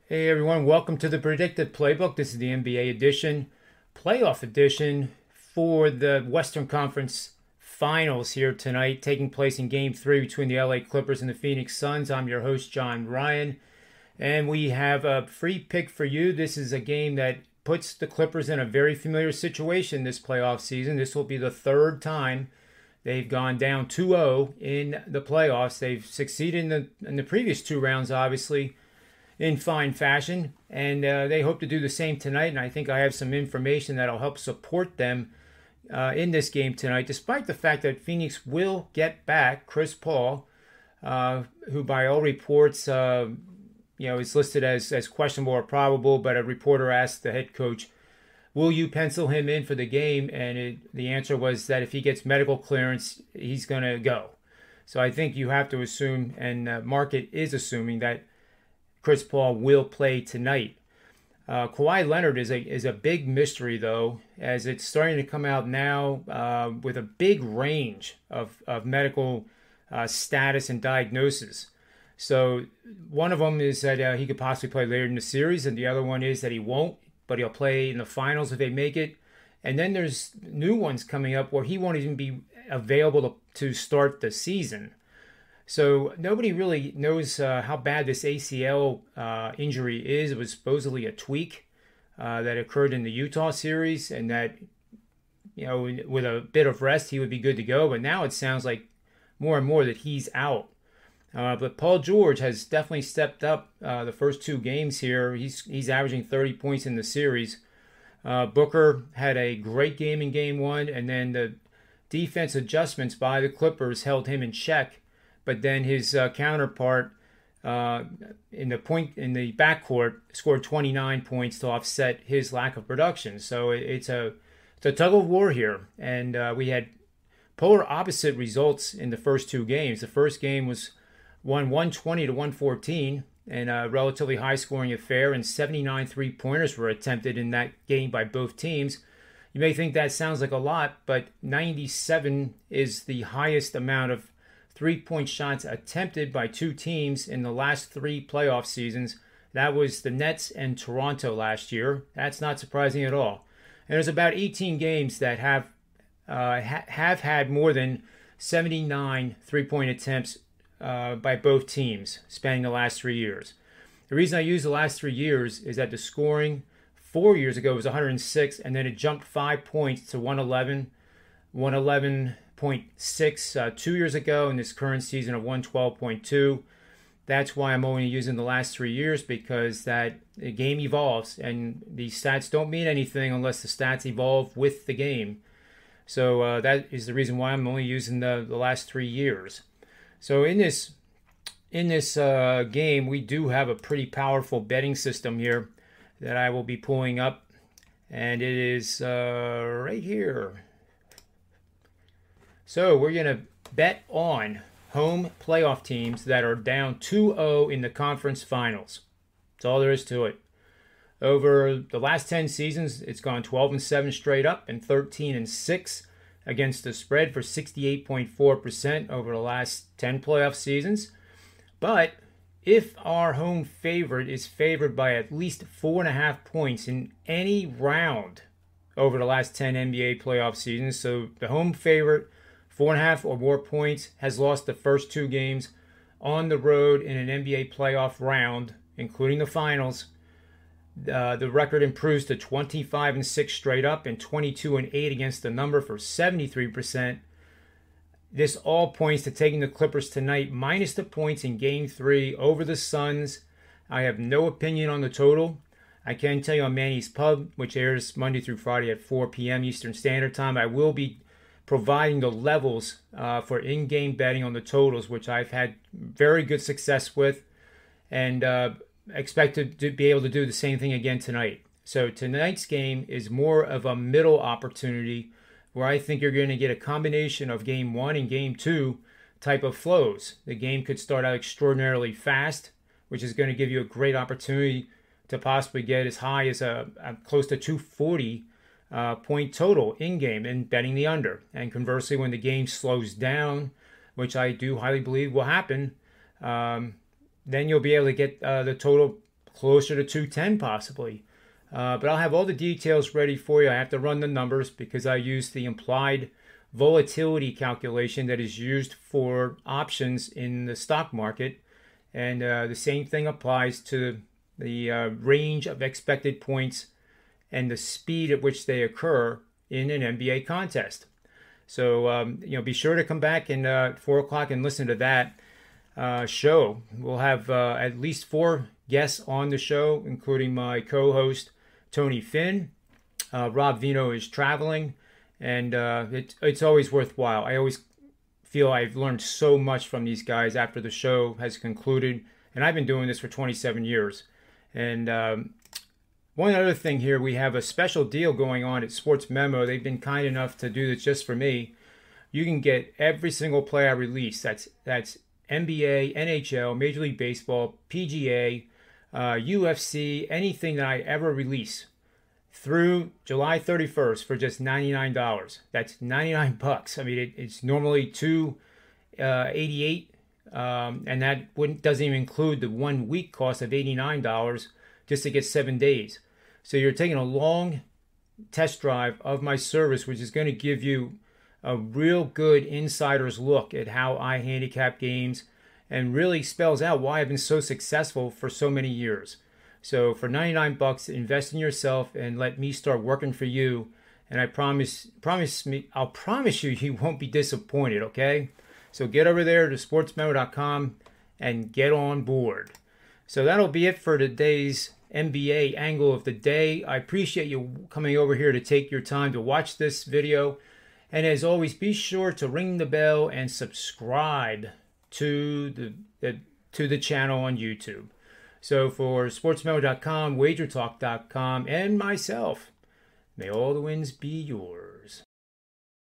Hey everyone, welcome to the Predictive Playbook. This is the NBA edition, playoff edition for the Western Conference Finals here tonight, taking place in Game 3 between the LA Clippers and the Phoenix Suns. I'm your host, John Ryan, and we have a free pick for you. This is a game that puts the Clippers in a very familiar situation this playoff season. This will be the third time they've gone down 2-0 in the playoffs. They've succeeded in the previous two rounds, obviously, in fine fashion, and they hope to do the same tonight. And I think I have some information that'll help support them in this game tonight, despite the fact that Phoenix will get back Chris Paul, who by all reports, is listed as questionable or probable. But a reporter asked the head coach, "Will you pencil him in for the game?" And the answer was that if he gets medical clearance, he's going to go. So I think you have to assume, and the market is assuming, that Chris Paul will play tonight. Kawhi Leonard is a big mystery, though, as it's starting to come out now with a big range of medical status and diagnosis. So one of them is that he could possibly play later in the series, and the other one is that he won't, but he'll play in the finals if they make it. And then there's new ones coming up where he won't even be available to start the season. So nobody really knows how bad this ACL injury is. It was supposedly a tweak that occurred in the Utah series, and that, with a bit of rest, he would be good to go. But now it sounds like more and more that he's out. But Paul George has definitely stepped up the first two games here. He's averaging 30 points in the series. Booker had a great game in game one, and then the defense adjustments by the Clippers held him in check. But then his counterpart in the backcourt scored 29 points to offset his lack of production. So it's a tug of war here, and we had polar opposite results in the first two games. The first game was won 120 to 114, and a relatively high scoring affair, and 79 3-pointers were attempted in that game by both teams. You may think that sounds like a lot, but 97 is the highest amount of three-point shots attempted by two teams in the last three playoff seasons. That was the Nets and Toronto last year. That's not surprising at all. And there's about 18 games that have had more than 79 three-point attempts by both teams spanning the last 3 years. The reason I use the last 3 years is that the scoring 4 years ago was 106, and then it jumped 5 points to 111, 111.6 2 years ago, in this current season of 112.2. That's why I'm only using the last 3 years, because that the game evolves, and the stats don't mean anything unless the stats evolve with the game. So that is the reason why I'm only using the last 3 years. So in this game, we do have a pretty powerful betting system here that I will be pulling up, and it is right here. So we're going to bet on home playoff teams that are down 2-0 in the conference finals. That's all there is to it. Over the last 10 seasons, it's gone 12-7 straight up and 13-6 against the spread for 68.4% over the last 10 playoff seasons. But if our home favorite is favored by at least 4.5 points in any round over the last 10 NBA playoff seasons, so the home favorite 4.5 or more points has lost the first two games on the road in an NBA playoff round, including the finals, the record improves to 25-6 straight up and 22-8 against the number for 73%. This all points to taking the Clippers tonight minus the points in Game 3 over the Suns. I have no opinion on the total. I can tell you on Manny's Pub, which airs Monday through Friday at 4 p.m. Eastern Standard Time, I will be providing the levels for in-game betting on the totals, which I've had very good success with, and expect to be able to do the same thing again tonight. So tonight's game is more of a middle opportunity, where I think you're going to get a combination of Game 1 and Game 2 type of flows. The game could start out extraordinarily fast, which is going to give you a great opportunity to possibly get as high as a close to 240 point total in game and betting the under. And conversely, when the game slows down, which I do highly believe will happen, then you'll be able to get the total closer to 210 possibly. But I'll have all the details ready for you. I have to run the numbers because I use the implied volatility calculation that is used for options in the stock market. And the same thing applies to the range of expected points and the speed at which they occur in an NBA contest. So, be sure to come back at 4 o'clock and listen to that show. We'll have at least 4 guests on the show, including my co-host, Tony Finn. Rob Vino is traveling, and it's always worthwhile. I always feel I've learned so much from these guys after the show has concluded, and I've been doing this for 27 years. And one other thing here, we have a special deal going on at Sportsmemo. They've been kind enough to do this just for me. You can get every single play I release. That's NBA, NHL, Major League Baseball, PGA, UFC, anything that I ever release through July 31st for just $99. That's $99. I mean, it's normally $288, and that doesn't even include the 1 week cost of $89 just to get 7 days. So you're taking a long test drive of my service, which is going to give you a real good insider's look at how I handicap games and really spells out why I've been so successful for so many years. So for $99, invest in yourself and let me start working for you. And I'll promise you, you won't be disappointed, okay? So get over there to sportsmemo.com and get on board. So that'll be it for today's NBA angle of the day. I appreciate you coming over here to take your time to watch this video. And as always, be sure to ring the bell and subscribe to the channel on YouTube. So for sportsmemo.com, wagertalk.com, and myself, may all the wins be yours.